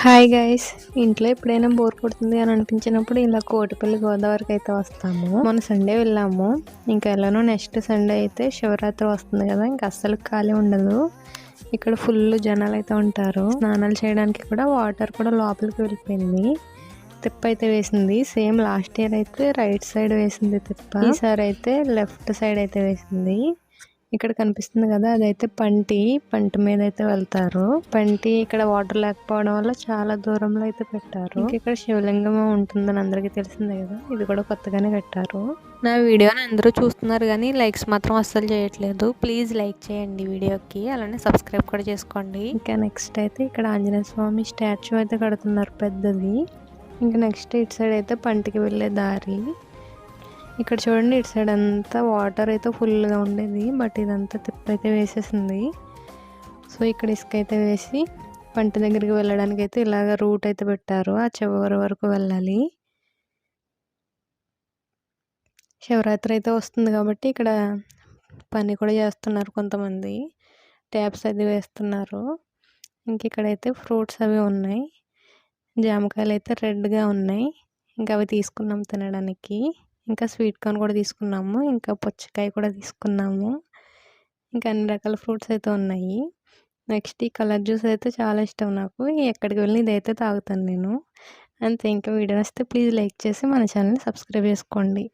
Hi guys, ఇంట్లో ఎప్పుడైనా bore కొడుతుంది అని అనిపించినప్పుడు ఇలా కోటిపల్లి గోదావరికి అయితే వస్తాము. మొన్న సండే వెళ్ళాము. ఇంకా ఎలానో నెక్స్ట్ సండే అయితే శివరాత్రి వస్తుంది కదా, ఇంకా అస్సలు ఖాళీ ఉండదు. ఇక్కడ ఫుల్ జనాలు అయితే ఉంటారు. స్నానాలు చేయడానికి కూడా వాటర్ కూడా లోపలికి వెళ్ళిపోయింది. తిప్ప అయితే వేసింది. సేమ్ లాస్ట్ ఇయర్ అయితే రైట్ సైడ్ వేసింది తిప్ప, ఈసారి అయితే లెఫ్ట్ సైడ్ అయితే వేసింది. ఇక్కడ కనిపిస్తుంది కదా, అదైతే పంట మీద అయితే వెళ్తారు. ఇక్కడ వాటర్ లేకపోవడం వల్ల చాలా దూరంలో అయితే పెట్టారు. ఇక్కడ శివలింగం ఉంటుందని అందరికీ తెలిసిందే కదా, ఇది కూడా కొత్తగానే కట్టారు. నా వీడియోని అందరూ చూస్తున్నారు కానీ లైక్స్ మాత్రం అస్సలు చేయట్లేదు. ప్లీజ్ లైక్ చేయండి వీడియోకి, అలానే సబ్స్క్రైబ్ కూడా చేసుకోండి. ఇంకా నెక్స్ట్ అయితే ఇక్కడ ఆంజనేయ స్వామి స్టాచ్యూ అయితే కడుతున్నారు పెద్దది. ఇంకా నెక్స్ట్ ఇటు సైడ్ అయితే పంటకి వెళ్ళే దారి. ఇక్కడ చూడండి, ఇటు సైడ్ అంతా వాటర్ అయితే ఫుల్గా ఉండేది, బట్ ఇదంతా తిప్ప అయితే వేసేసింది. సో ఇక్కడ ఇసుక అయితే వేసి పంట దగ్గరికి వెళ్ళడానికి అయితే ఇలాగ రూట్ అయితే పెట్టారు. ఆ చివరి వరకు వెళ్ళాలి. శివరాత్రి అయితే వస్తుంది కాబట్టి ఇక్కడ పని కూడా చేస్తున్నారు కొంతమంది. ట్యాప్స్ అది వేస్తున్నారు. ఇంక ఇక్కడైతే ఫ్రూట్స్ అవి ఉన్నాయి. జామకాయలు అయితే రెడ్గా ఉన్నాయి. ఇంకా అవి తీసుకున్నాం తినడానికి. ఇంకా స్వీట్ కార్న్ కూడా తీసుకున్నాము. ఇంకా పుచ్చకాయ కూడా తీసుకున్నాము. ఇంకా అన్ని రకాల ఫ్రూట్స్ అయితే ఉన్నాయి. నెక్స్ట్ ఈ కలర్ జ్యూస్ అయితే చాలా ఇష్టం నాకు. ఎక్కడికి వెళ్ళి ఇదైతే తాగుతాను నేను. అంతే. ఇంకా వీడియో వస్తే ప్లీజ్ లైక్ చేసి మన ఛానల్ని సబ్స్క్రైబ్ చేసుకోండి.